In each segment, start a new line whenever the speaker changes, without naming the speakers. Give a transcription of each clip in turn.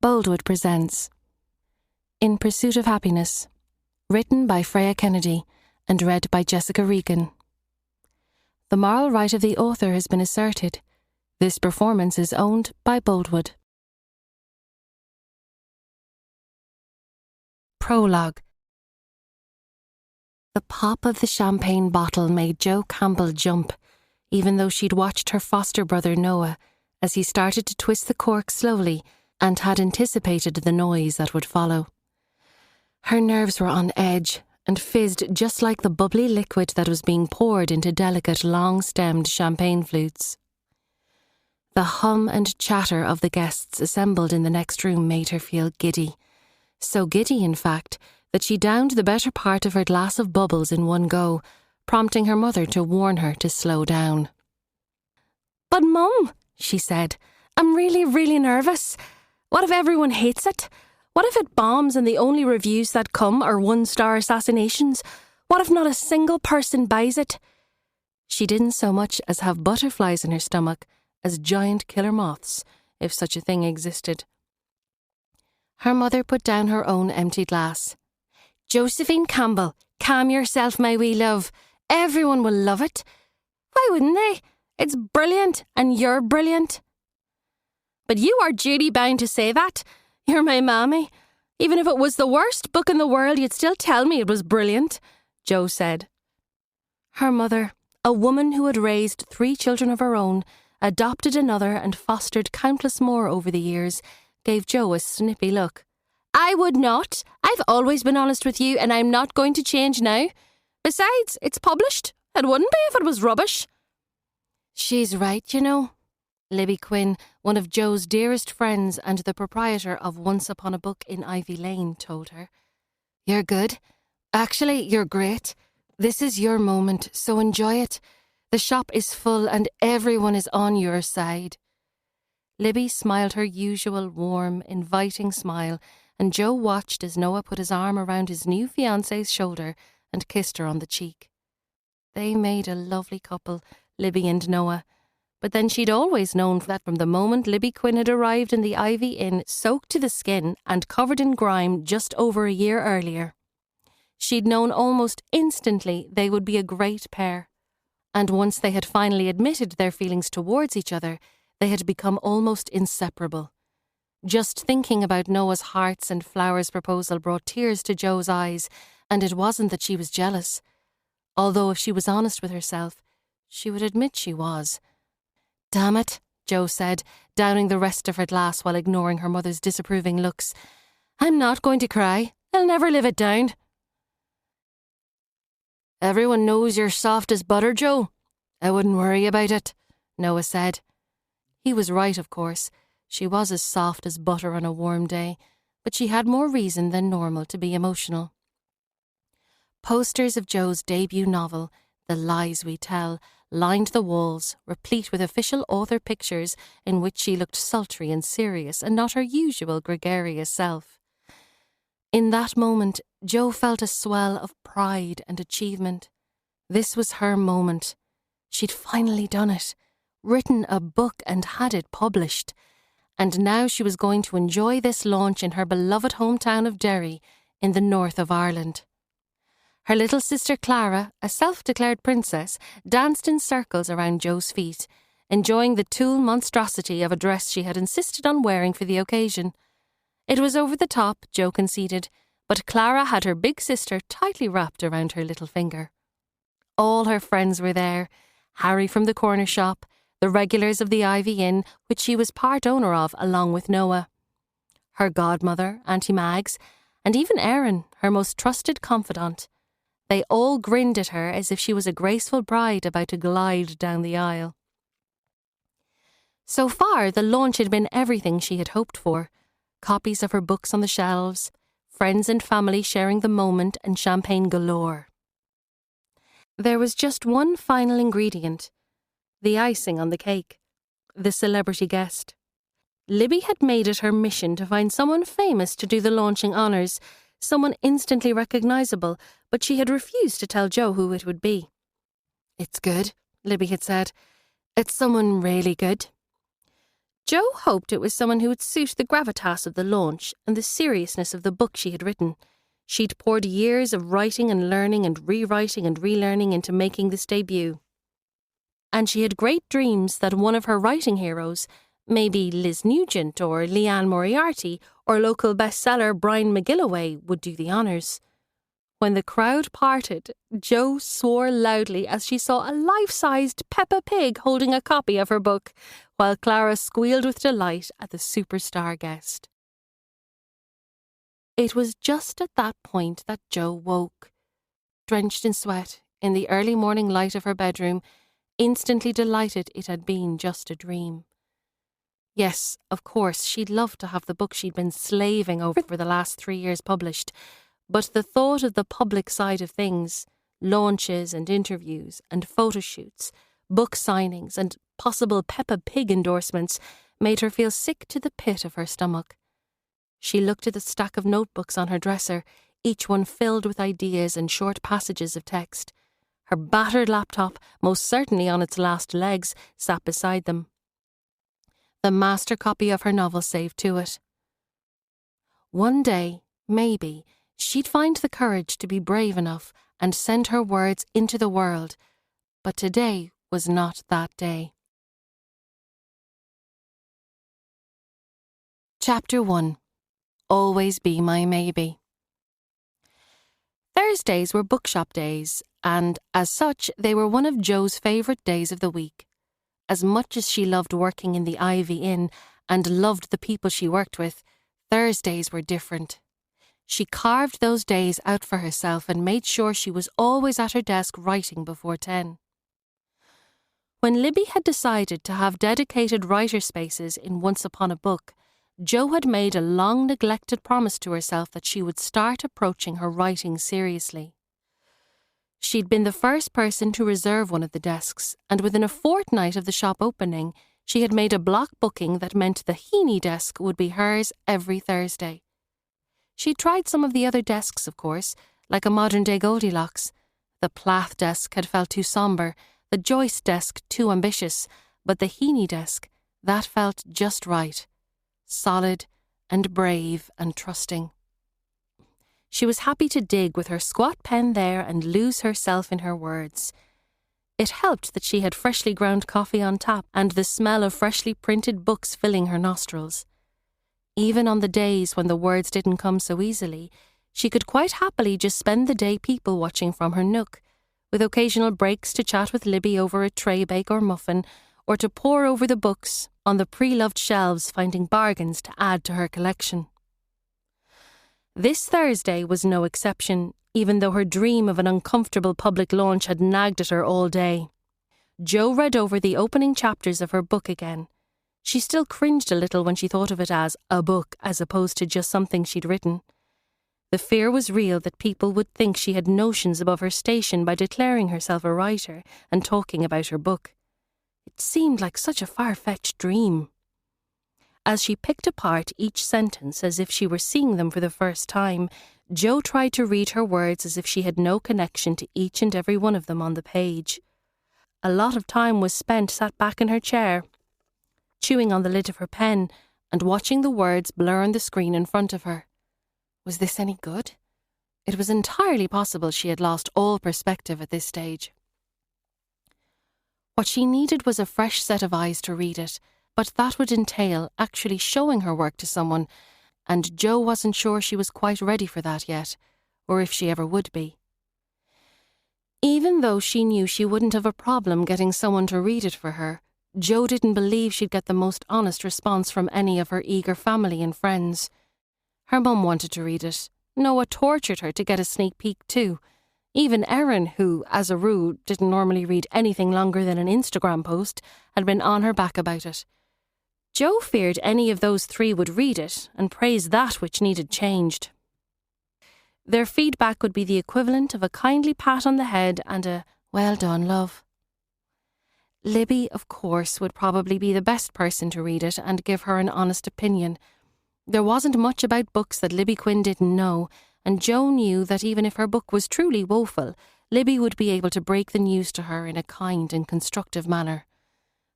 Boldwood presents In Pursuit of Happiness, written by Freya Kennedy and read by Jessica Regan. The moral right of the author has been asserted. This performance is owned by Boldwood. Prologue. The pop of the champagne bottle made Jo Campbell jump, even though she'd watched her foster brother Noah as he started to twist the cork slowly and had anticipated the noise that would follow. Her nerves were on edge and fizzed just like the bubbly liquid that was being poured into delicate long-stemmed champagne flutes. The hum and chatter of the guests assembled in the next room made her feel giddy. So giddy, in fact, that she downed the better part of her glass of bubbles in one go, prompting her mother to warn her to slow down. "But Mum," she said, "I'm really nervous. What if everyone hates it? What if it bombs and the only reviews that come are one-star assassinations? What if not a single person buys it?" She didn't so much as have butterflies in her stomach as giant killer moths, if such a thing existed. Her mother put down her own empty glass. "Josephine Campbell, calm yourself, my wee love. Everyone will love it. Why wouldn't they? It's brilliant, and you're brilliant." "But you are duty-bound to say that. You're my mammy. Even if it was the worst book in the world, you'd still tell me it was brilliant," Jo said. Her mother, a woman who had raised 3 children of her own, adopted another and fostered countless more over the years, gave Jo a snippy look. "I would not. I've always been honest with you, and I'm not going to change now. Besides, it's published. It wouldn't be if it was rubbish." "She's right, you know," Libby Quinn, one of Jo's dearest friends and the proprietor of Once Upon a Book in Ivy Lane, told her. "You're good. Actually, you're great. This is your moment, so enjoy it. The shop is full and everyone is on your side." Libby smiled her usual warm, inviting smile, and Jo watched as Noah put his arm around his new fiancé's shoulder and kissed her on the cheek. They made a lovely couple, Libby and Noah. But then she'd always known that from the moment Libby Quinn had arrived in the Ivy Inn, soaked to the skin and covered in grime just over a year earlier. She'd known almost instantly they would be a great pair. And once they had finally admitted their feelings towards each other, they had become almost inseparable. Just thinking about Noah's hearts and flowers proposal brought tears to Jo's eyes, and it wasn't that she was jealous. Although if she was honest with herself, she would admit she was. "Damn it," Jo said, downing the rest of her glass while ignoring her mother's disapproving looks. "I'm not going to cry. I'll never live it down." "Everyone knows you're soft as butter, Jo. I wouldn't worry about it," Noah said. He was right, of course. She was as soft as butter on a warm day, but she had more reason than normal to be emotional. Posters of Jo's debut novel, The Lies We Tell, lined the walls, replete with official author pictures in which she looked sultry and serious and not her usual gregarious self. In that moment, Jo felt a swell of pride and achievement. This was her moment. She'd finally done it, written a book and had it published. And now she was going to enjoy this launch in her beloved hometown of Derry, in the north of Ireland. Her little sister Clara, a self-declared princess, danced in circles around Jo's feet, enjoying the tulle monstrosity of a dress she had insisted on wearing for the occasion. It was over the top, Jo conceded, but Clara had her big sister tightly wrapped around her little finger. All her friends were there, Harry from the corner shop, the regulars of the Ivy Inn, which she was part owner of along with Noah, her godmother, Auntie Mags, and even Erin, her most trusted confidant. They all grinned at her as if she was a graceful bride about to glide down the aisle. So far, the launch had been everything she had hoped for. Copies of her books on the shelves, friends and family sharing the moment, and champagne galore. There was just one final ingredient, the icing on the cake, the celebrity guest. Libby had made it her mission to find someone famous to do the launching honours, someone instantly recognisable, but she had refused to tell Jo who it would be. "It's good," Libby had said. "It's someone really good." Jo hoped it was someone who would suit the gravitas of the launch and the seriousness of the book she had written. She'd poured years of writing and learning and rewriting and relearning into making this debut. And she had great dreams that one of her writing heroes, maybe Liz Nugent or Leanne Moriarty or local bestseller Brian McGilloway, would do the honours. When the crowd parted, Jo swore loudly as she saw a life-sized Peppa Pig holding a copy of her book, while Clara squealed with delight at the superstar guest. It was just at that point that Jo woke. Drenched in sweat, in the early morning light of her bedroom, instantly delighted it had been just a dream. Yes, of course, she'd love to have the book she'd been slaving over for the last 3 years published, but the thought of the public side of things, launches and interviews and photo shoots, book signings and possible Peppa Pig endorsements made her feel sick to the pit of her stomach. She looked at the stack of notebooks on her dresser, each one filled with ideas and short passages of text. Her battered laptop, most certainly on its last legs, sat beside them. The master copy of her novel saved to it. One day, maybe, she'd find the courage to be brave enough and send her words into the world, but today was not that day. Chapter 1. Always Be My Maybe. Thursdays were bookshop days, and, as such, they were one of Jo's favourite days of the week. As much as she loved working in the Ivy Inn and loved the people she worked with, Thursdays were different. She carved those days out for herself and made sure she was always at her desk writing before 10. When Libby had decided to have dedicated writer spaces in Once Upon a Book, Jo had made a long-neglected promise to herself that she would start approaching her writing seriously. She'd been the first person to reserve one of the desks, and within a fortnight of the shop opening, she had made a block booking that meant the Heaney desk would be hers every Thursday. She'd tried some of the other desks, of course, like a modern-day Goldilocks. The Plath desk had felt too sombre, the Joyce desk too ambitious, but the Heaney desk, that felt just right. Solid and brave and trusting. She was happy to dig with her squat pen there and lose herself in her words. It helped that she had freshly ground coffee on tap and the smell of freshly printed books filling her nostrils. Even on the days when the words didn't come so easily, she could quite happily just spend the day people-watching from her nook, with occasional breaks to chat with Libby over a tray bake or muffin, or to pore over the books on the pre-loved shelves, finding bargains to add to her collection. This Thursday was no exception, even though her dream of an uncomfortable public launch had nagged at her all day. Jo read over the opening chapters of her book again. She still cringed a little when she thought of it as a book as opposed to just something she'd written. The fear was real that people would think she had notions above her station by declaring herself a writer and talking about her book. It seemed like such a far-fetched dream. As she picked apart each sentence as if she were seeing them for the first time, Jo tried to read her words as if she had no connection to each and every one of them on the page. A lot of time was spent sat back in her chair, chewing on the lid of her pen and watching the words blur on the screen in front of her. Was this any good? It was entirely possible she had lost all perspective at this stage. What she needed was a fresh set of eyes to read it, but that would entail actually showing her work to someone, and Jo wasn't sure she was quite ready for that yet, or if she ever would be. Even though she knew she wouldn't have a problem getting someone to read it for her, Jo didn't believe she'd get the most honest response from any of her eager family and friends. Her mum wanted to read it. Noah tortured her to get a sneak peek too. Even Erin, who, as a rule, didn't normally read anything longer than an Instagram post, had been on her back about it. Jo feared any of those three would read it and praise that which needed changed. Their feedback would be the equivalent of a kindly pat on the head and a "well done, love." Libby, of course, would probably be the best person to read it and give her an honest opinion. There wasn't much about books that Libby Quinn didn't know, and Jo knew that even if her book was truly woeful, Libby would be able to break the news to her in a kind and constructive manner.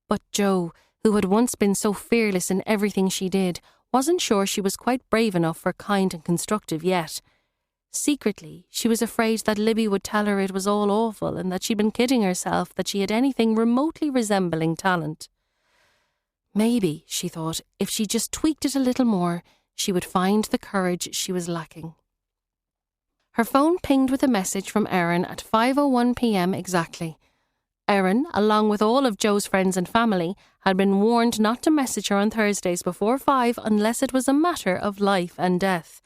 But Jo, who had once been so fearless in everything she did, wasn't sure she was quite brave enough for kind and constructive yet. Secretly, she was afraid that Libby would tell her it was all awful and that she'd been kidding herself that she had anything remotely resembling talent. Maybe, she thought, if she just tweaked it a little more, she would find the courage she was lacking. Her phone pinged with a message from Erin at 5:01 p.m. exactly. Erin, along with all of Joe's friends and family, had been warned not to message her on Thursdays before 5 unless it was a matter of life and death.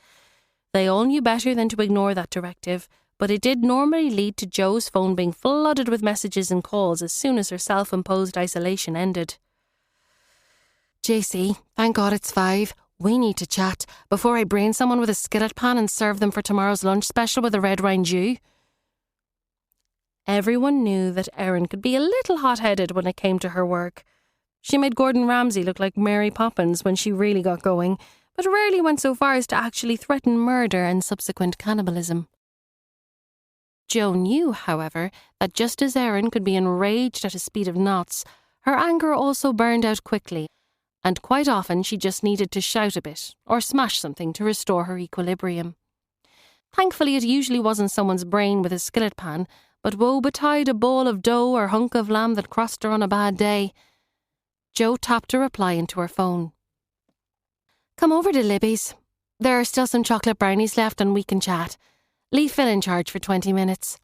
They all knew better than to ignore that directive, but it did normally lead to Joe's phone being flooded with messages and calls as soon as her self-imposed isolation ended. JC, thank God it's 5. We need to chat before I brain someone with a skillet pan and serve them for tomorrow's lunch special with a red wine dew. Everyone knew that Erin could be a little hot-headed when it came to her work. She made Gordon Ramsay look like Mary Poppins when she really got going, but rarely went so far as to actually threaten murder and subsequent cannibalism. Joe knew, however, that just as Erin could be enraged at a speed of knots, her anger also burned out quickly, and quite often she just needed to shout a bit or smash something to restore her equilibrium. Thankfully, it usually wasn't someone's brain with a skillet pan, but woe betide a ball of dough or hunk of lamb that crossed her on a bad day. Joe tapped a reply into her phone. Come over to Libby's. There are still some chocolate brownies left and we can chat. Leave Phil in charge for 20 minutes.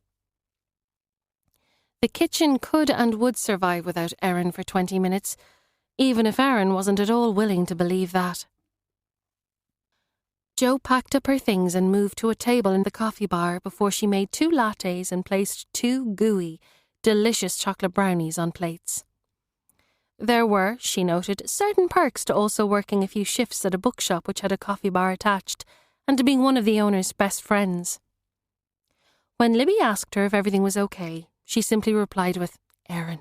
The kitchen could and would survive without Erin for 20 minutes, even if Erin wasn't at all willing to believe that. Jo packed up her things and moved to a table in the coffee bar before she made 2 lattes and placed 2 gooey, delicious chocolate brownies on plates. There were, she noted, certain perks to also working a few shifts at a bookshop which had a coffee bar attached, and to being one of the owner's best friends. When Libby asked her if everything was okay, she simply replied with, Erin,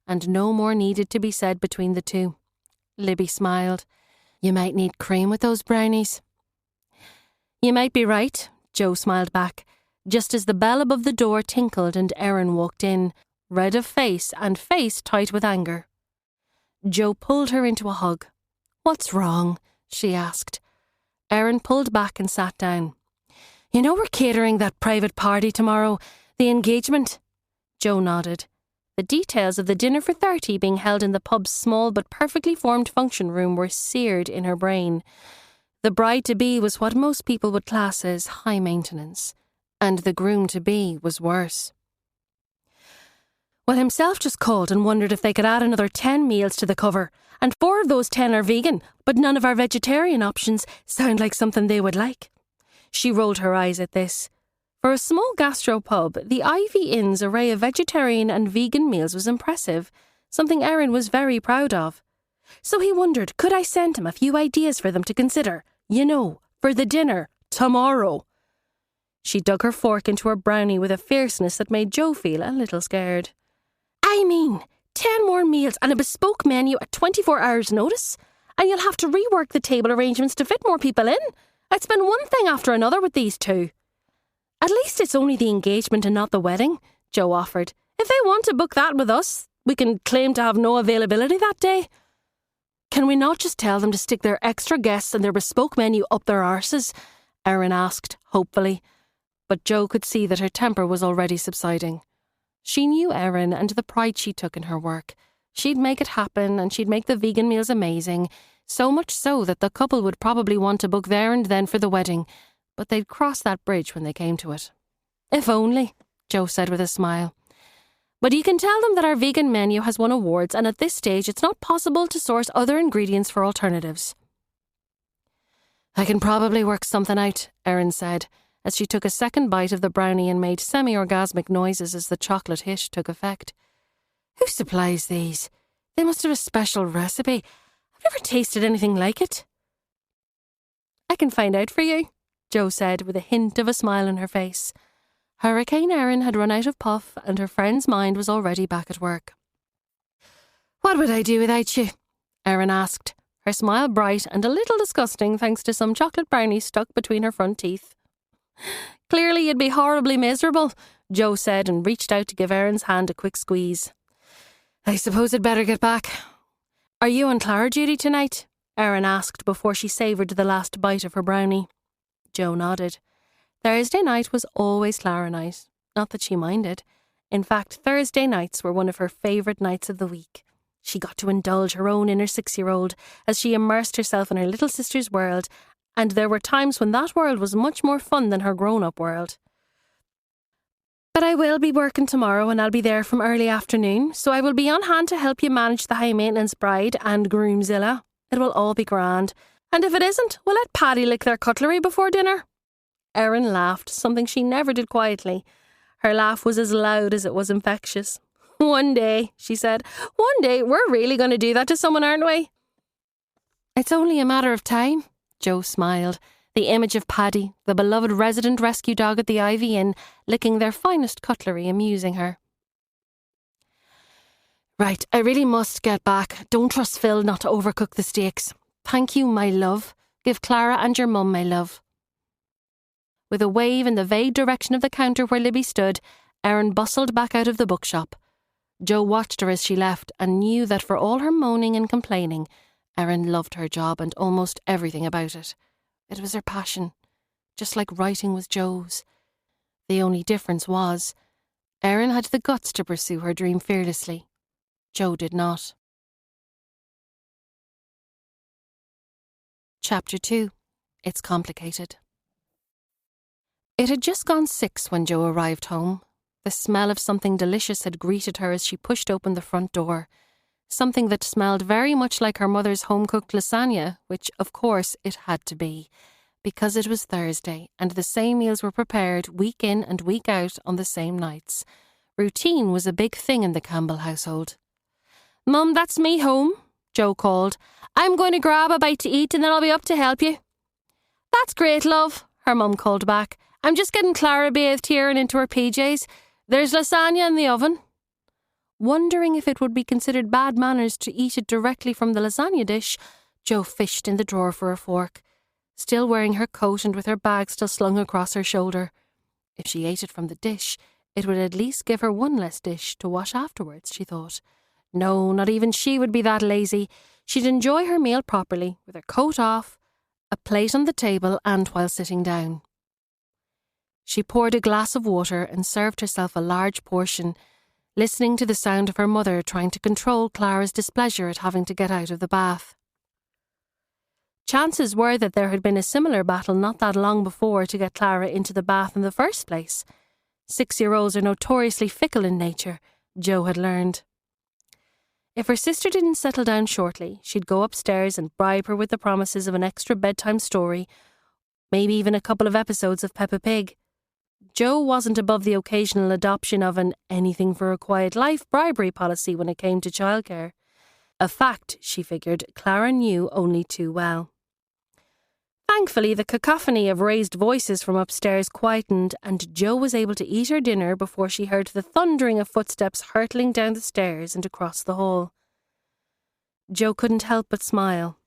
and no more needed to be said between the two. Libby smiled. You might need cream with those brownies. You might be right, Jo smiled back, just as the bell above the door tinkled and Erin walked in, red of face and face tight with anger. Jo pulled her into a hug. What's wrong? She asked. Erin pulled back and sat down. You know we're catering that private party tomorrow, the engagement? Jo nodded. The details of the dinner for 30 being held in the pub's small but perfectly formed function room were seared in her brain. The bride-to-be was what most people would class as high maintenance, and the groom-to-be was worse. Well, himself just called and wondered if they could add another 10 meals to the cover, and 4 of those 10 are vegan, but none of our vegetarian options sound like something they would like. She rolled her eyes at this. For a small gastropub, the Ivy Inn's array of vegetarian and vegan meals was impressive, something Erin was very proud of. So he wondered, could I send him a few ideas for them to consider, for the dinner, tomorrow? She dug her fork into her brownie with a fierceness that made Jo feel a little scared. I mean, 10 more meals and a bespoke menu at 24 hours' notice, and you'll have to rework the table arrangements to fit more people in. It's been one thing after another with these two. At least it's only the engagement and not the wedding, Jo offered. If they want to book that with us, we can claim to have no availability that day. Can we not just tell them to stick their extra guests and their bespoke menu up their arses? Erin asked, hopefully. But Jo could see that her temper was already subsiding. She knew Erin and the pride she took in her work. She'd make it happen and she'd make the vegan meals amazing, so much so that the couple would probably want to book there and then for the wedding, but they'd cross that bridge when they came to it. If only, Jo said with a smile. But you can tell them that our vegan menu has won awards and at this stage it's not possible to source other ingredients for alternatives. I can probably work something out, Erin said, as she took a second bite of the brownie and made semi-orgasmic noises as the chocolate hit took effect. Who supplies these? They must have a special recipe. I've never tasted anything like it. I can find out for you, Jo said with a hint of a smile on her face. Hurricane Erin had run out of puff and her friend's mind was already back at work. What would I do without you? Erin asked, her smile bright and a little disgusting thanks to some chocolate brownies stuck between her front teeth. Clearly you'd be horribly miserable, Jo said and reached out to give Erin's hand a quick squeeze. I suppose I'd better get back. Are you on Clara duty tonight? Erin asked before she savoured the last bite of her brownie. Jo nodded. Thursday night was always Clara night. Not that she minded. In fact, Thursday nights were one of her favourite nights of the week. She got to indulge her own inner 6-year-old as she immersed herself in her little sister's world, and there were times when that world was much more fun than her grown-up world. But I will be working tomorrow and I'll be there from early afternoon, so I will be on hand to help you manage the high-maintenance bride and groomzilla. It will all be grand. And if it isn't, we'll let Paddy lick their cutlery before dinner. Erin laughed, something she never did quietly. Her laugh was as loud as it was infectious. One day, she said, one day we're really going to do that to someone, aren't we? It's only a matter of time, Jo smiled, the image of Paddy, the beloved resident rescue dog at the Ivy Inn, licking their finest cutlery, amusing her. Right, I really must get back. Don't trust Phil not to overcook the steaks. Thank you, my love. Give Clara and your mum my love. With a wave in the vague direction of the counter where Libby stood, Erin bustled back out of the bookshop. Jo watched her as she left and knew that for all her moaning and complaining, Erin loved her job and almost everything about it. It was her passion, just like writing was Jo's. The only difference was, Erin had the guts to pursue her dream fearlessly. Jo did not. Chapter 2. It's Complicated. It had just gone 6 when Jo arrived home. The smell of something delicious had greeted her as she pushed open the front door. Something that smelled very much like her mother's home-cooked lasagna, which, of course, it had to be, because it was Thursday, and the same meals were prepared week in and week out on the same nights. Routine was a big thing in the Campbell household. "Mum, that's me home," Jo called. "I'm going to grab a bite to eat and then I'll be up to help you." "That's great, love," her mum called back. "I'm just getting Clara bathed here and into her PJs. There's lasagna in the oven." Wondering if it would be considered bad manners to eat it directly from the lasagna dish, Jo fished in the drawer for a fork, still wearing her coat and with her bag still slung across her shoulder. If she ate it from the dish, it would at least give her one less dish to wash afterwards, she thought. No, not even she would be that lazy. She'd enjoy her meal properly, with her coat off, a plate on the table and while sitting down. She poured a glass of water and served herself a large portion, listening to the sound of her mother trying to control Clara's displeasure at having to get out of the bath. Chances were that there had been a similar battle not that long before to get Clara into the bath in the first place. 6-year-olds are notoriously fickle in nature, Jo had learned. If her sister didn't settle down shortly, she'd go upstairs and bribe her with the promises of an extra bedtime story, maybe even a couple of episodes of Peppa Pig. Jo wasn't above the occasional adoption of an anything for a quiet life bribery policy when it came to childcare. A fact, she figured, Clara knew only too well. Thankfully, the cacophony of raised voices from upstairs quietened and Jo was able to eat her dinner before she heard the thundering of footsteps hurtling down the stairs and across the hall. Jo couldn't help but smile.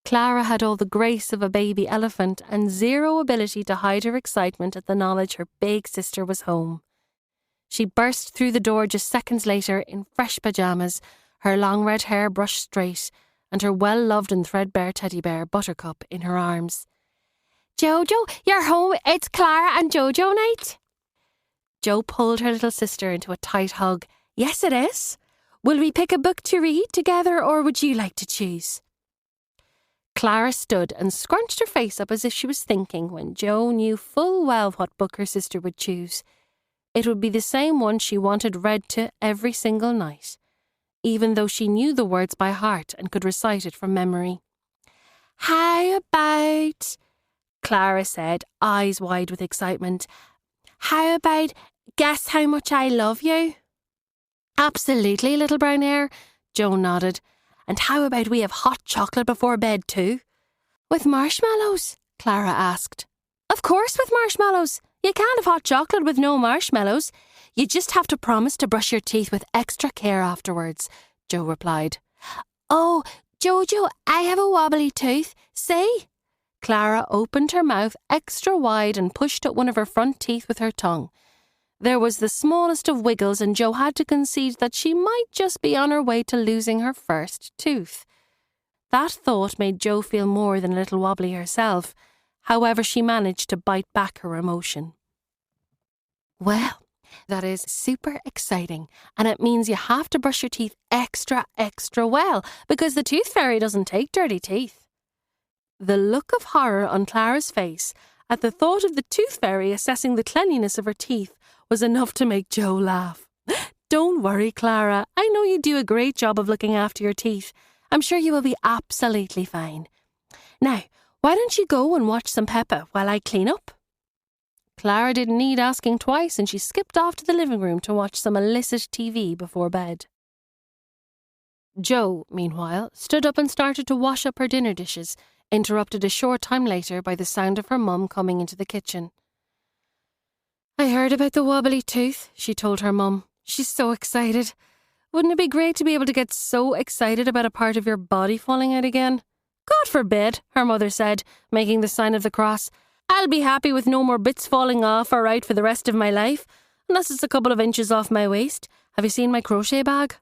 Clara had all the grace of a baby elephant and zero ability to hide her excitement at the knowledge her big sister was home. She burst through the door just seconds later in fresh pyjamas, her long red hair brushed straight, and her well-loved and threadbare teddy bear, Buttercup, in her arms. "Jojo, you're home. It's Clara and Jojo night." Jo pulled her little sister into a tight hug. "Yes, it is. Will we pick a book to read together, or would you like to choose?" Clara stood and scrunched her face up as if she was thinking when Jo knew full well what book her sister would choose. It would be the same one she wanted read to every single night, even though she knew the words by heart and could recite it from memory. "How about," Clara said, eyes wide with excitement, "how about Guess How Much I Love You?" "Absolutely, little brown hare," Jo nodded. "And how about we have hot chocolate before bed too?" "With marshmallows?" Clara asked. "Of course with marshmallows. You can't have hot chocolate with no marshmallows. You just have to promise to brush your teeth with extra care afterwards," Jo replied. "Oh, Jojo, I have a wobbly tooth. See?" Clara opened her mouth extra wide and pushed at one of her front teeth with her tongue. There was the smallest of wiggles and Jo had to concede that she might just be on her way to losing her first tooth. That thought made Jo feel more than a little wobbly herself. However, she managed to bite back her emotion. Well, that is super exciting, and it means you have to brush your teeth extra well, because the tooth fairy doesn't take dirty teeth. The look of horror on Clara's face at the thought of the tooth fairy assessing the cleanliness of her teeth was enough to make Jo laugh. Don't worry, Clara. I know you do a great job of looking after your teeth. I'm sure you will be absolutely fine. Now, why don't you go and watch some Peppa while I clean up? Clara didn't need asking twice, and she skipped off to the living room to watch some illicit TV before bed. Jo, meanwhile, stood up and started to wash up her dinner dishes, interrupted a short time later by the sound of her mum coming into the kitchen. I heard about the wobbly tooth, she told her mum. She's so excited. Wouldn't it be great to be able to get so excited about a part of your body falling out again? God forbid, her mother said, making the sign of the cross. I'll be happy with no more bits falling off or out for the rest of my life, unless it's a couple of inches off my waist. Have you seen my crochet bag?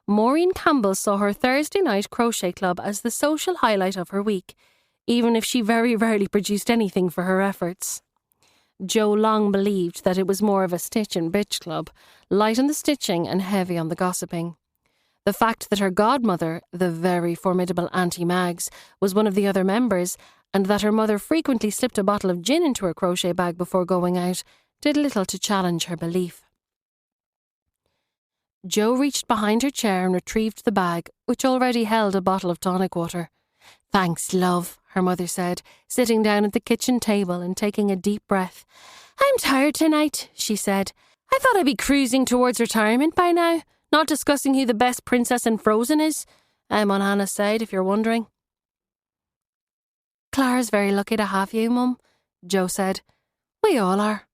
Maureen Campbell saw her Thursday night crochet club as the social highlight of her week, even if she very rarely produced anything for her efforts. Jo long believed that it was more of a stitch and bitch club, light on the stitching and heavy on the gossiping. The fact that her godmother, the very formidable Auntie Mags, was one of the other members, and that her mother frequently slipped a bottle of gin into her crochet bag before going out, did little to challenge her belief. Jo reached behind her chair and retrieved the bag, which already held a bottle of tonic water. Thanks, love, her mother said, sitting down at the kitchen table and taking a deep breath. I'm tired tonight, she said. I thought I'd be cruising towards retirement by now, not discussing who the best princess in Frozen is. I'm on Hannah's side, if you're wondering. Clara's very lucky to have you, Mum, Jo said. We all are.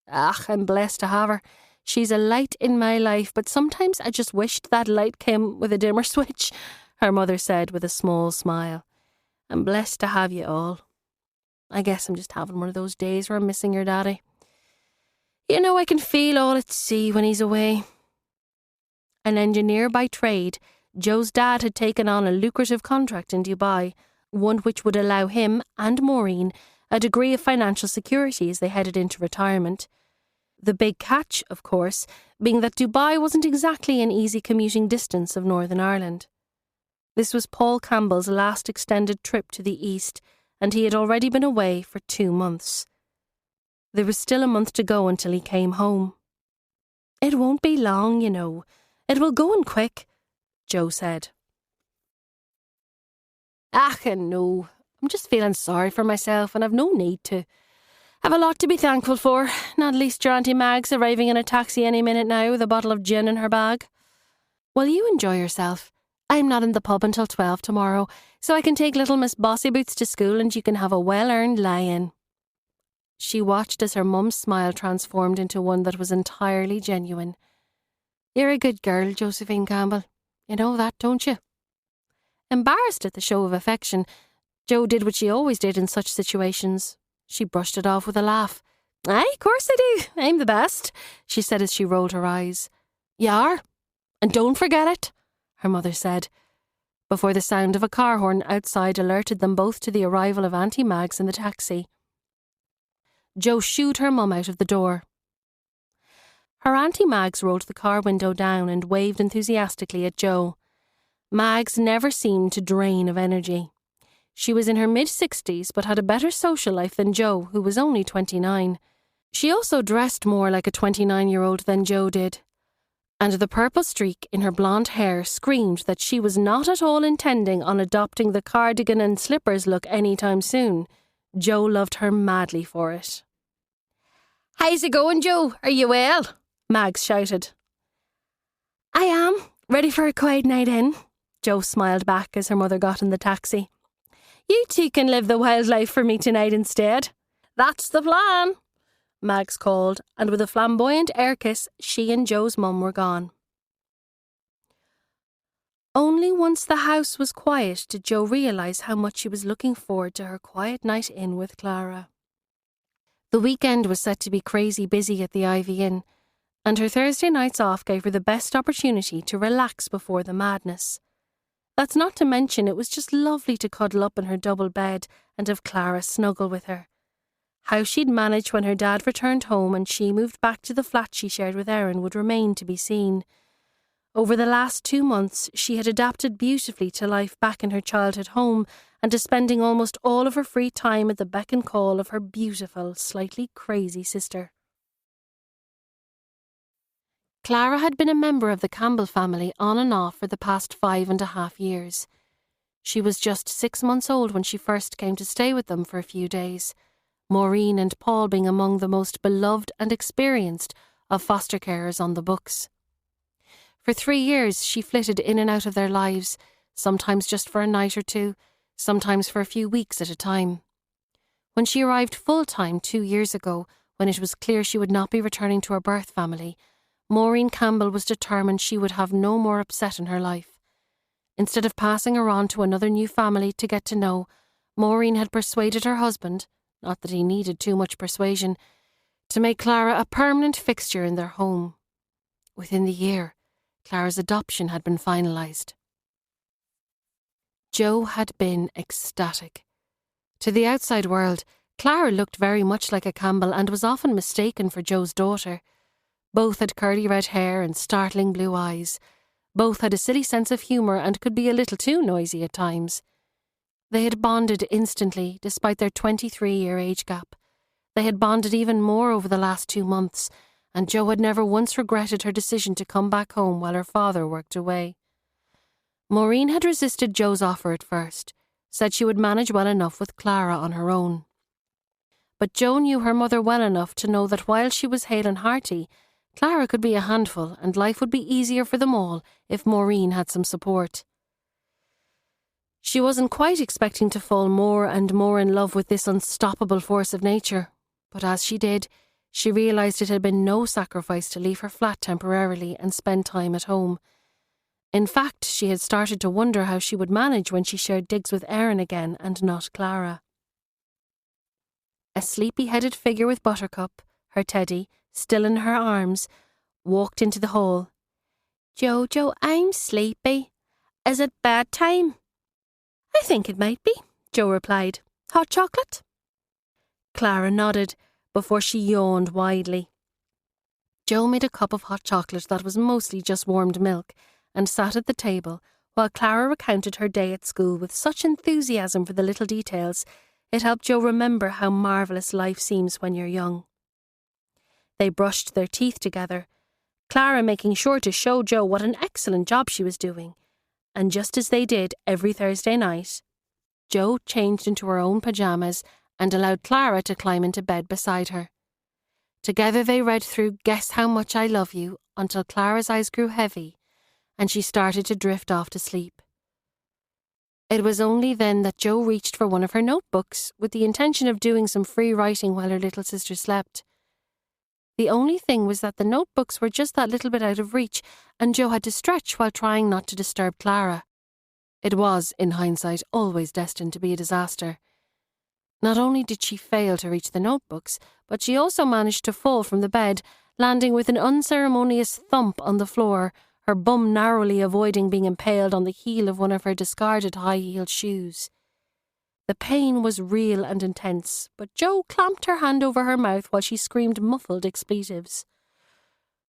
I'm blessed to have her. She's a light in my life, but sometimes I just wished that light came with a dimmer switch, her mother said with a small smile. I'm blessed to have you all. I guess I'm just having one of those days where I'm missing your daddy. You know, I can feel all at sea when he's away. An engineer by trade, Jo's dad had taken on a lucrative contract in Dubai, one which would allow him and Maureen a degree of financial security as they headed into retirement. The big catch, of course, being that Dubai wasn't exactly an easy commuting distance of Northern Ireland. This was Paul Campbell's last extended trip to the east, and he had already been away for 2 months. There was still a month to go until he came home. It won't be long, you know. It will go on quick, Jo said. No. I'm just feeling sorry for myself and I've no need to. I've a lot to be thankful for, not least your Auntie Mags arriving in a taxi any minute now with a bottle of gin in her bag. Well, you enjoy yourself. I'm not in the pub until 12 tomorrow, so I can take little Miss Bossy Boots to school and you can have a well-earned lie-in. She watched as her mum's smile transformed into one that was entirely genuine. You're a good girl, Josephine Campbell. You know that, don't you? Embarrassed at the show of affection, Jo did what she always did in such situations. She brushed it off with a laugh. Aye, of course I do. I'm the best, she said as she rolled her eyes. You are? And don't forget it, her mother said, before the sound of a car horn outside alerted them both to the arrival of Auntie Mags in the taxi. Jo shooed her mum out of the door. Her Auntie Mags rolled the car window down and waved enthusiastically at Jo. Mags never seemed to drain of energy. She was in her mid-60s but had a better social life than Jo, who was only 29. She also dressed more like a 29-year-old than Jo did. And the purple streak in her blonde hair screamed that she was not at all intending on adopting the cardigan and slippers look anytime soon. Jo loved her madly for it. How's it going, Jo? Are you well? Mags shouted. I am, ready for a quiet night in, Jo smiled back as her mother got in the taxi. You two can live the wild life for me tonight instead. That's the plan, Mags called, and with a flamboyant air kiss, she and Jo's mum were gone. Only once the house was quiet did Jo realise how much she was looking forward to her quiet night in with Clara. The weekend was set to be crazy busy at the Ivy Inn, and her Thursday nights off gave her the best opportunity to relax before the madness. That's not to mention it was just lovely to cuddle up in her double bed and have Clara snuggle with her. How she'd manage when her dad returned home and she moved back to the flat she shared with Erin would remain to be seen. Over the last 2 months, she had adapted beautifully to life back in her childhood home and to spending almost all of her free time at the beck and call of her beautiful, slightly crazy sister. Clara had been a member of the Campbell family on and off for the past 5.5 years. She was just 6 months old when she first came to stay with them for a few days, Maureen and Paul being among the most beloved and experienced of foster carers on the books. For 3 years she flitted in and out of their lives, sometimes just for a night or two, sometimes for a few weeks at a time. When she arrived full-time 2 years ago, when it was clear she would not be returning to her birth family, Maureen Campbell was determined she would have no more upset in her life. Instead of passing her on to another new family to get to know, Maureen had persuaded her husband, not that he needed too much persuasion, to make Clara a permanent fixture in their home. Within the year, Clara's adoption had been finalised. Jo had been ecstatic. To the outside world, Clara looked very much like a Campbell and was often mistaken for Jo's daughter. Both had curly red hair and startling blue eyes. Both had a silly sense of humour and could be a little too noisy at times. They had bonded instantly, despite their 23-year age gap. They had bonded even more over the last 2 months, and Jo had never once regretted her decision to come back home while her father worked away. Maureen had resisted Jo's offer at first, said she would manage well enough with Clara on her own. But Jo knew her mother well enough to know that while she was hale and hearty, Clara could be a handful and life would be easier for them all if Maureen had some support. She wasn't quite expecting to fall more and more in love with this unstoppable force of nature, but as she did, she realised it had been no sacrifice to leave her flat temporarily and spend time at home. In fact, she had started to wonder how she would manage when she shared digs with Erin again and not Clara. A sleepy-headed figure with Buttercup, her teddy, still in her arms, walked into the hall. "Jojo, I'm sleepy. Is it bedtime?" "I think it might be," Jo replied. "Hot chocolate?" Clara nodded before she yawned widely. Jo made a cup of hot chocolate that was mostly just warmed milk and sat at the table while Clara recounted her day at school with such enthusiasm for the little details it helped Jo remember how marvellous life seems when you're young. They brushed their teeth together, Clara making sure to show Jo what an excellent job she was doing, and just as they did every Thursday night, Jo changed into her own pyjamas and allowed Clara to climb into bed beside her. Together they read through Guess How Much I Love You until Clara's eyes grew heavy and she started to drift off to sleep. It was only then that Jo reached for one of her notebooks with the intention of doing some free writing while her little sister slept. The only thing was that the notebooks were just that little bit out of reach, and Jo had to stretch while trying not to disturb Clara. It was, in hindsight, always destined to be a disaster. Not only did she fail to reach the notebooks, but she also managed to fall from the bed, landing with an unceremonious thump on the floor, her bum narrowly avoiding being impaled on the heel of one of her discarded high-heeled shoes. The pain was real and intense, but Jo clamped her hand over her mouth while she screamed muffled expletives.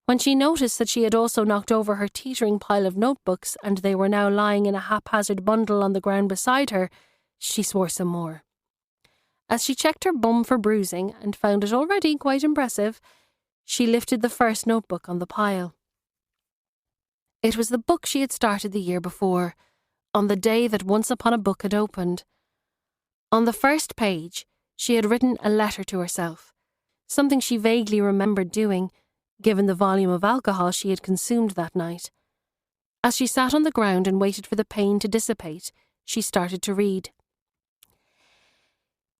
When she noticed that she had also knocked over her teetering pile of notebooks and they were now lying in a haphazard bundle on the ground beside her, she swore some more. As she checked her bum for bruising and found it already quite impressive, she lifted the first notebook on the pile. It was the book she had started the year before, on the day that Once Upon a Book had opened. On the first page, she had written a letter to herself, something she vaguely remembered doing, given the volume of alcohol she had consumed that night. As she sat on the ground and waited for the pain to dissipate, she started to read.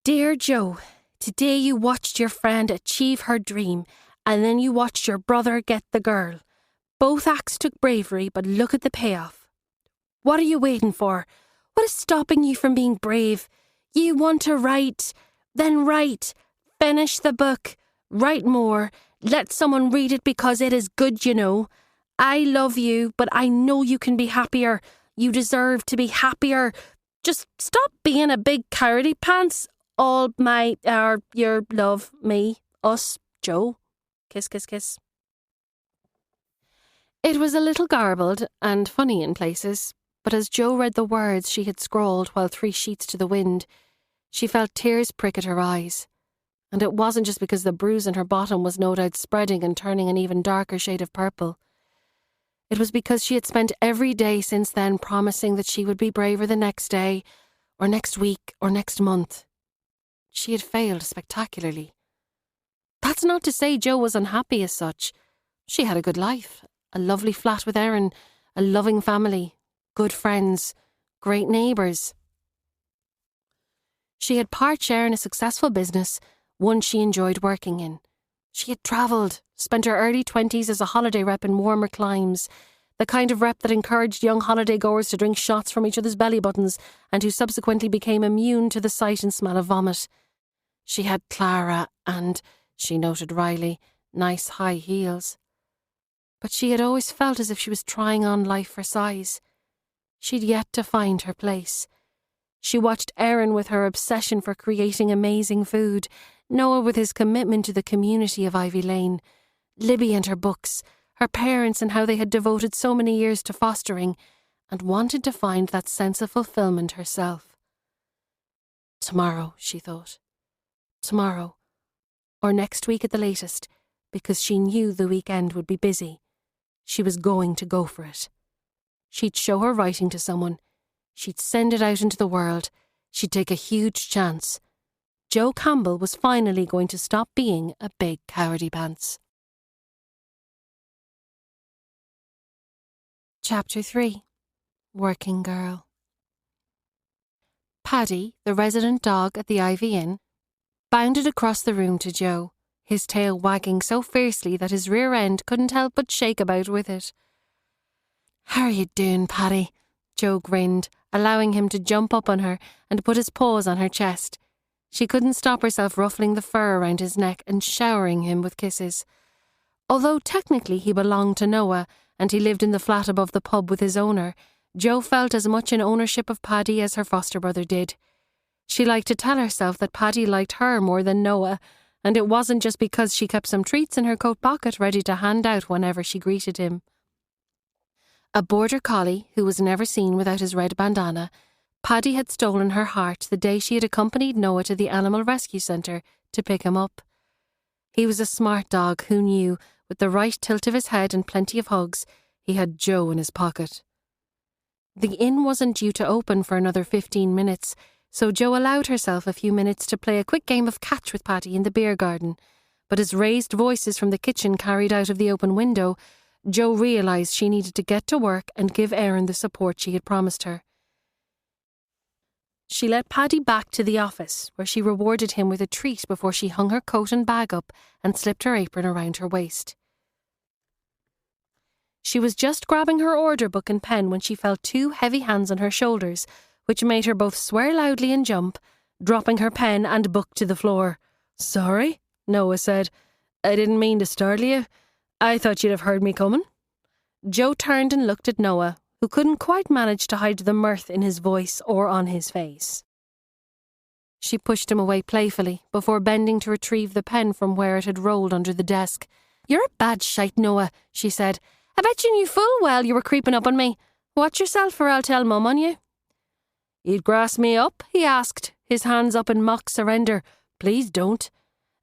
Dear Jo, today you watched your friend achieve her dream, and then you watched your brother get the girl. Both acts took bravery, but look at the payoff. What are you waiting for? What is stopping you from being brave? You want to write, then write. Finish the book. Write more. Let someone read it because it is good, you know. I love you, but I know you can be happier. You deserve to be happier. Just stop being a big cowardy pants. All your love, me, us, Joe. Kiss, kiss, kiss. It was a little garbled and funny in places, but as Jo read the words she had scrawled while 3 sheets to the wind, she felt tears prick at her eyes. And it wasn't just because the bruise in her bottom was no doubt spreading and turning an even darker shade of purple. It was because she had spent every day since then promising that she would be braver the next day, or next week, or next month. She had failed spectacularly. That's not to say Jo was unhappy as such. She had a good life, a lovely flat with Erin, a loving family, good friends, great neighbours. She had part share in a successful business, one she enjoyed working in. She had travelled, spent her early 20s as a holiday rep in warmer climes, the kind of rep that encouraged young holiday goers to drink shots from each other's belly buttons and who subsequently became immune to the sight and smell of vomit. She had Clara and, she noted wryly, nice high heels. But she had always felt as if she was trying on life for size. She'd yet to find her place. She watched Erin with her obsession for creating amazing food, Noah with his commitment to the community of Ivy Lane, Libby and her books, her parents and how they had devoted so many years to fostering, and wanted to find that sense of fulfillment herself. Tomorrow, she thought. Tomorrow. Or next week at the latest, because she knew the weekend would be busy. She was going to go for it. She'd show her writing to someone. She'd send it out into the world. She'd take a huge chance. Jo Campbell was finally going to stop being a big cowardy pants. Chapter 3. Working Girl. Paddy, the resident dog at the Ivy Inn, bounded across the room to Jo, his tail wagging so fiercely that his rear end couldn't help but shake about with it. "How are you doing, Paddy?" Jo grinned, allowing him to jump up on her and put his paws on her chest. She couldn't stop herself ruffling the fur around his neck and showering him with kisses. Although technically he belonged to Noah and he lived in the flat above the pub with his owner, Jo felt as much in ownership of Paddy as her foster brother did. She liked to tell herself that Paddy liked her more than Noah, and it wasn't just because she kept some treats in her coat pocket ready to hand out whenever she greeted him. A border collie who was never seen without his red bandana, Paddy had stolen her heart the day she had accompanied Noah to the animal rescue centre to pick him up. He was a smart dog who knew, with the right tilt of his head and plenty of hugs, he had Jo in his pocket. The inn wasn't due to open for another 15 minutes, so Jo allowed herself a few minutes to play a quick game of catch with Paddy in the beer garden. But as raised voices from the kitchen carried out of the open window, Jo realised she needed to get to work and give Erin the support she had promised her. She led Paddy back to the office, where she rewarded him with a treat before she hung her coat and bag up and slipped her apron around her waist. She was just grabbing her order book and pen when she felt 2 heavy hands on her shoulders, which made her both swear loudly and jump, dropping her pen and book to the floor. "Sorry," Noah said. "I didn't mean to startle you. I thought you'd have heard me coming." Jo turned and looked at Noah, who couldn't quite manage to hide the mirth in his voice or on his face. She pushed him away playfully before bending to retrieve the pen from where it had rolled under the desk. "You're a bad shite, Noah," she said. "I bet you knew full well you were creeping up on me. Watch yourself or I'll tell Mum on you." "You'd grass me up?" he asked, his hands up in mock surrender. "Please don't."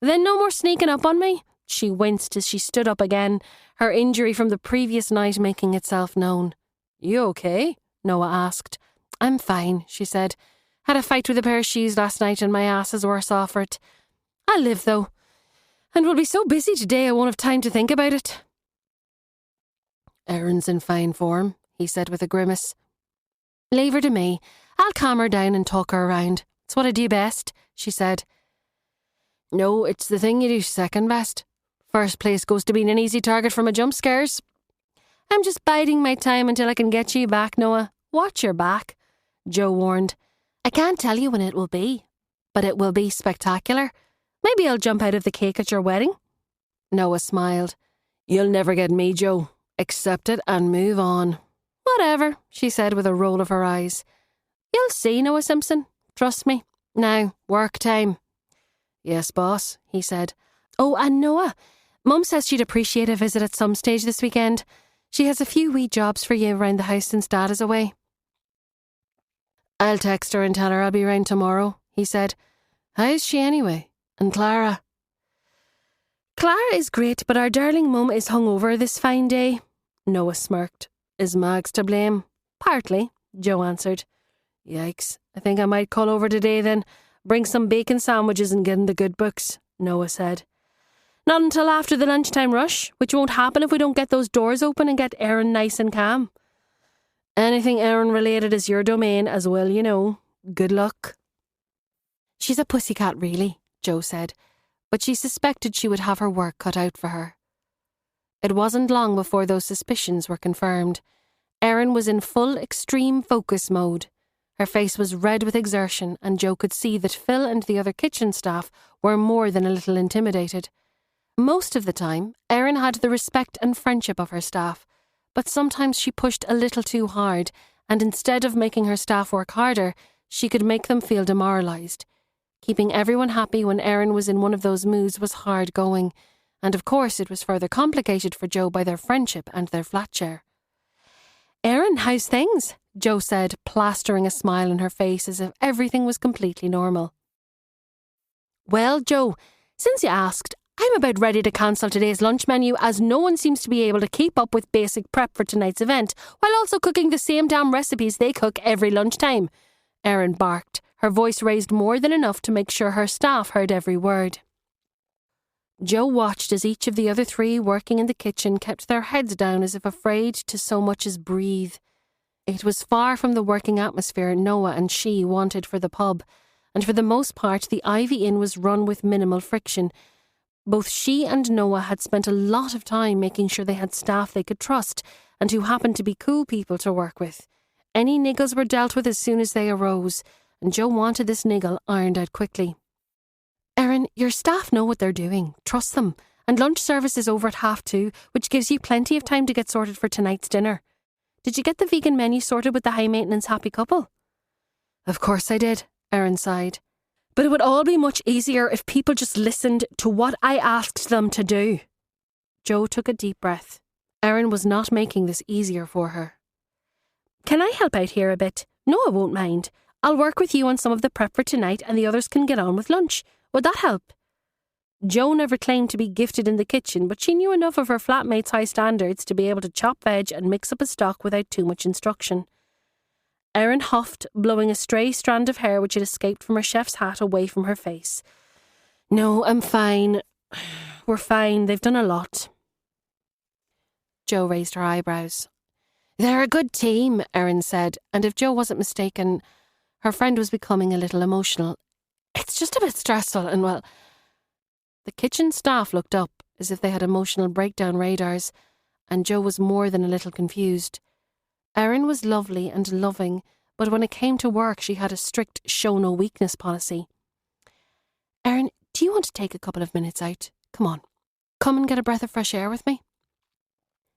"Then no more sneaking up on me." She winced as she stood up again, her injury from the previous night making itself known. "You okay?" Noah asked. "I'm fine," she said. "Had a fight with a pair of shoes last night and my ass is worse off for it. I'll live though. And we'll be so busy today I won't have time to think about it." "Erin's in fine form," he said with a grimace. "Leave her to me. I'll calm her down and talk her around. It's what I do best," she said. "No, it's the thing you do second best. First place goes to being an easy target for my jump scares." "I'm just biding my time until I can get you back, Noah. Watch your back," Jo warned. "I can't tell you when it will be, but it will be spectacular. Maybe I'll jump out of the cake at your wedding." Noah smiled. "You'll never get me, Jo. Accept it and move on." "Whatever," she said with a roll of her eyes. "You'll see, Noah Simpson. Trust me. Now, work time." "Yes, boss," he said. "Oh, and Noah, Mum says she'd appreciate a visit at some stage this weekend. She has a few wee jobs for you around the house since Dad is away." "I'll text her and tell her I'll be round tomorrow," he said. "How's she anyway? And Clara?" "Clara is great, but our darling Mum is hungover this fine day." Noah smirked. "Is Mags to blame?" "Partly," Jo answered. "Yikes, I think I might call over today then. Bring some bacon sandwiches and get in the good books," Noah said. "Not until after the lunchtime rush, which won't happen if we don't get those doors open and get Erin nice and calm." "Anything Erin related is your domain as well, you know. Good luck." "She's a pussycat, really," Jo said, but she suspected she would have her work cut out for her. It wasn't long before those suspicions were confirmed. Erin was in full extreme focus mode. Her face was red with exertion, and Jo could see that Phil and the other kitchen staff were more than a little intimidated. Most of the time, Erin had the respect and friendship of her staff, but sometimes she pushed a little too hard, and instead of making her staff work harder, she could make them feel demoralised. Keeping everyone happy when Erin was in one of those moods was hard going, and of course it was further complicated for Jo by their friendship and their flat share. "Erin, how's things?" Jo said, plastering a smile on her face as if everything was completely normal. "Well, Jo, since you asked, I'm about ready to cancel today's lunch menu as no one seems to be able to keep up with basic prep for tonight's event while also cooking the same damn recipes they cook every lunchtime," Erin barked, her voice raised more than enough to make sure her staff heard every word. Jo watched as each of the other three working in the kitchen kept their heads down as if afraid to so much as breathe. It was far from the working atmosphere Noah and she wanted for the pub, and for the most part the Ivy Inn was run with minimal friction. Both she and Noah had spent a lot of time making sure they had staff they could trust and who happened to be cool people to work with. Any niggles were dealt with as soon as they arose, and Jo wanted this niggle ironed out quickly. "Erin, your staff know what they're doing. Trust them. And lunch service is over at 2:30, which gives you plenty of time to get sorted for tonight's dinner. Did you get the vegan menu sorted with the high-maintenance happy couple?" "Of course I did," Erin sighed. "But it would all be much easier if people just listened to what I asked them to do." Jo took a deep breath. Erin was not making this easier for her. "Can I help out here a bit? Noah won't mind. I'll work with you on some of the prep for tonight and the others can get on with lunch. Would that help?" Jo never claimed to be gifted in the kitchen, but she knew enough of her flatmate's high standards to be able to chop veg and mix up a stock without too much instruction. Erin huffed, blowing a stray strand of hair which had escaped from her chef's hat away from her face. "No, I'm fine. We're fine. They've done a lot." Jo raised her eyebrows. "They're a good team," Erin said, and if Jo wasn't mistaken, her friend was becoming a little emotional. "It's just a bit stressful and, well..." The kitchen staff looked up as if they had emotional breakdown radars, and Jo was more than a little confused. Erin was lovely and loving, but when it came to work she had a strict show-no-weakness policy. "Erin, do you want to take a couple of minutes out? Come on. Come and get a breath of fresh air with me."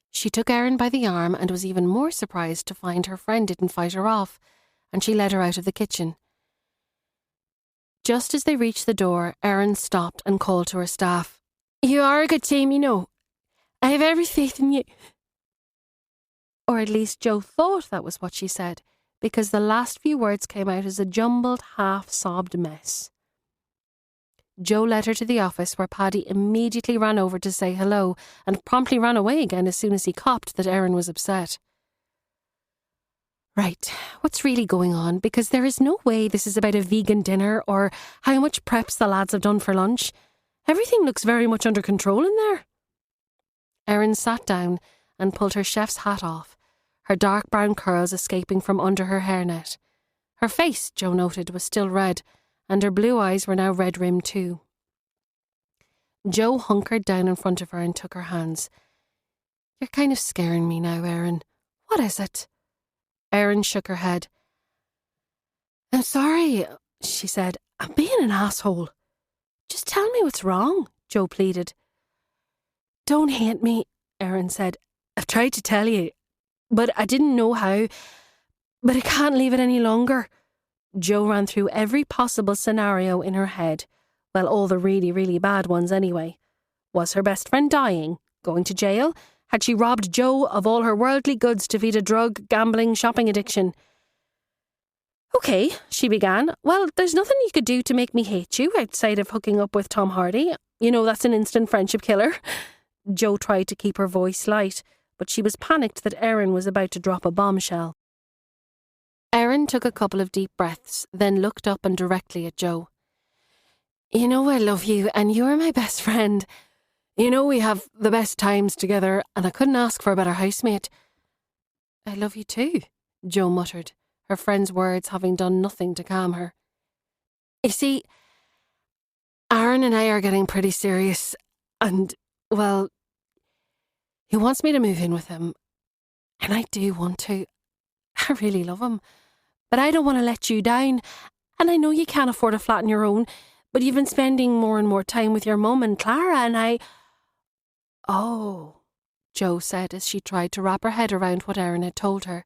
She took Erin by the arm and was even more surprised to find her friend didn't fight her off, and she led her out of the kitchen. Just as they reached the door, Erin stopped and called to her staff. "You are a good team, you know. I have every faith in you." Or at least Jo thought that was what she said, because the last few words came out as a jumbled, half-sobbed mess. Jo led her to the office where Paddy immediately ran over to say hello and promptly ran away again as soon as he copped that Erin was upset. "Right, what's really going on? Because there is no way this is about a vegan dinner or how much preps the lads have done for lunch. Everything looks very much under control in there." Erin sat down and pulled her chef's hat off, her dark brown curls escaping from under her hairnet. Her face, Jo noted, was still red, and her blue eyes were now red-rimmed too. Jo hunkered down in front of her and took her hands. "You're kind of scaring me now, Erin. What is it?" Erin shook her head. "I'm sorry," she said. "I'm being an asshole. Just tell me what's wrong, Jo pleaded. Don't hate me, Erin said. I've tried to tell you, but I didn't know how. But I can't leave it any longer. Jo ran through every possible scenario in her head. Well, all the really, really bad ones anyway. Was her best friend dying? Going to jail? Had she robbed Jo of all her worldly goods to feed a drug, gambling, shopping addiction? Okay, she began. Well, there's nothing you could do to make me hate you outside of hooking up with Tom Hardy. You know, that's an instant friendship killer. Jo tried to keep her voice light, but she was panicked that Erin was about to drop a bombshell. Erin took a couple of deep breaths, then looked up and directly at Jo. You know I love you, and you're my best friend. You know we have the best times together, and I couldn't ask for a better housemate. I love you too, Jo muttered, her friend's words having done nothing to calm her. You see, Aaron and I are getting pretty serious, and, well, he wants me to move in with him, and I do want to. I really love him, but I don't want to let you down, and I know you can't afford a flat on your own, but you've been spending more and more time with your mum and Clara, and I... Oh, Jo said as she tried to wrap her head around what Erin had told her.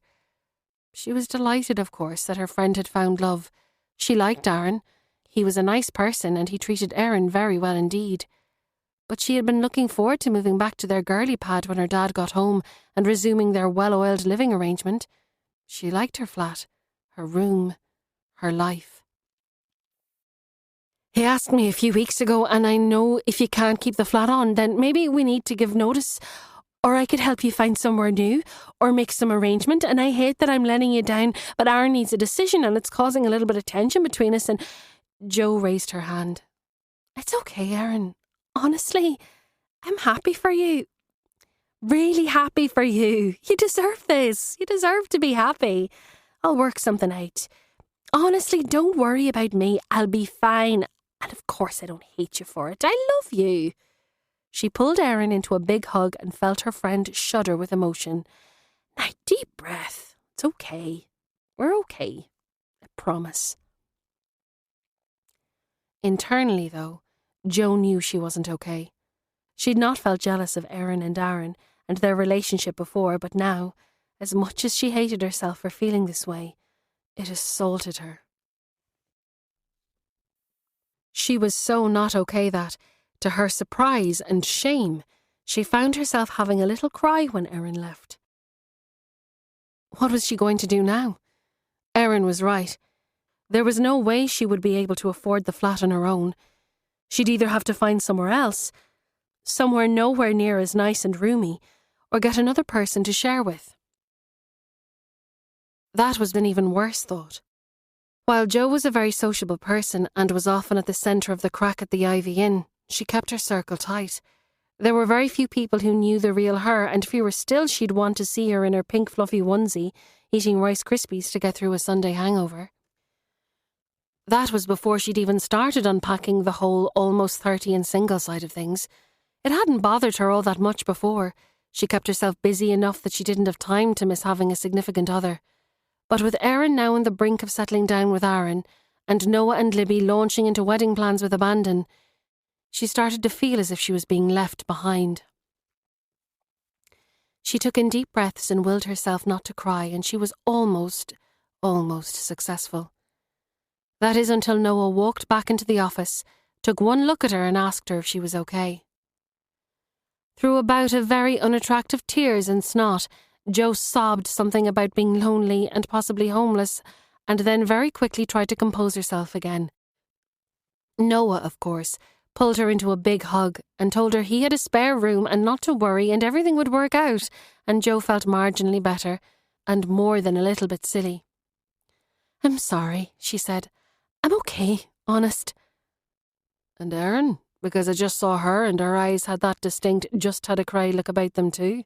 She was delighted, of course, that her friend had found love. She liked Aaron. He was a nice person and he treated Erin very well indeed. But she had been looking forward to moving back to their girly pad when her dad got home and resuming their well-oiled living arrangement. She liked her flat, her room, her life. He asked me a few weeks ago, and I know if you can't keep the flat on, then maybe we need to give notice, or I could help you find somewhere new, or make some arrangement, and I hate that I'm letting you down, but Aaron needs a decision, and it's causing a little bit of tension between us, and... Jo raised her hand. It's okay, Aaron. Honestly, I'm happy for you. Really happy for you. You deserve this. You deserve to be happy. I'll work something out. Honestly, don't worry about me. I'll be fine. And of course I don't hate you for it. I love you. She pulled Erin into a big hug and felt her friend shudder with emotion. Now, deep breath. It's okay. We're okay. I promise. Internally, though, Jo knew she wasn't okay. She'd not felt jealous of Erin and Aaron and their relationship before, but now, as much as she hated herself for feeling this way, it assaulted her. She was so not okay that, to her surprise and shame, she found herself having a little cry when Erin left. What was she going to do now? Erin was right. There was no way she would be able to afford the flat on her own. She'd either have to find somewhere else, somewhere nowhere near as nice and roomy, or get another person to share with. That was an even worse thought. While Jo was a very sociable person and was often at the centre of the crack at the Ivy Inn, she kept her circle tight. There were very few people who knew the real her, and fewer still she'd want to see her in her pink fluffy onesie, eating Rice Krispies to get through a Sunday hangover. That was before she'd even started unpacking the whole almost 30 and single side of things. It hadn't bothered her all that much before. She kept herself busy enough that she didn't have time to miss having a significant other. But with Erin now on the brink of settling down with Aaron, and Noah and Libby launching into wedding plans with abandon, she started to feel as if she was being left behind. She took in deep breaths and willed herself not to cry, and she was almost successful. That is until Noah walked back into the office, took one look at her and asked her if she was okay. Through a bout of very unattractive tears and snot, Jo sobbed something about being lonely and possibly homeless, and then very quickly tried to compose herself again. Noah, of course, pulled her into a big hug and told her he had a spare room and not to worry and everything would work out, and Jo felt marginally better, and more than a little bit silly. I'm sorry, she said. I'm okay, honest. And Erin, because I just saw her and her eyes had that distinct just had a cry look about them too.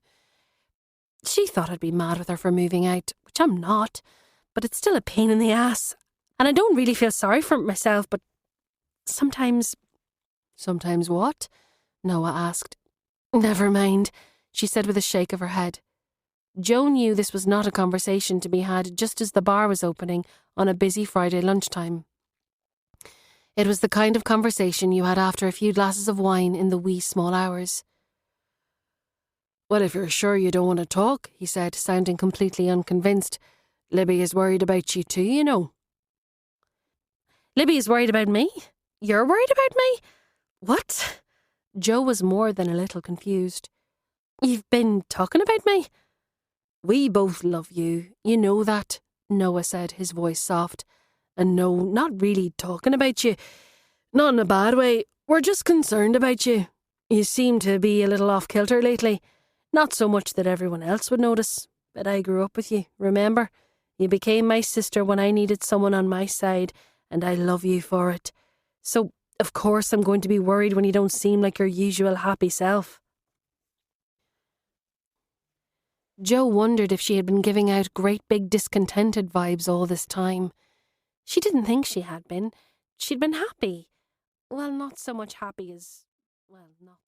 She thought I'd be mad with her for moving out, which I'm not, but it's still a pain in the ass. And I don't really feel sorry for myself, but sometimes... Sometimes what? Noah asked. Never mind, she said with a shake of her head. Jo knew this was not a conversation to be had just as the bar was opening on a busy Friday lunchtime. It was the kind of conversation you had after a few glasses of wine in the wee small hours.
Well, if you're sure you don't want to talk, he said, sounding completely unconvinced. Libby is worried about you too, you know.
Libby is worried about me? You're worried about me? What?
Joe was more than a little confused.
You've been talking about me?
We both love you, you know that, Noah said, his voice soft. And no, not really talking about you. Not in a bad way. We're just concerned about you. You seem to be a little off-kilter lately. Not so much that everyone else would notice, but I grew up with you, remember? You became my sister when I needed someone on my side, and I love you for it. So, of course, I'm going to be worried when you don't seem like your usual happy self.
Joe wondered if she had been giving out great big discontented vibes all this time. She didn't think she had been. She'd been happy. Well, not so much happy as... well, not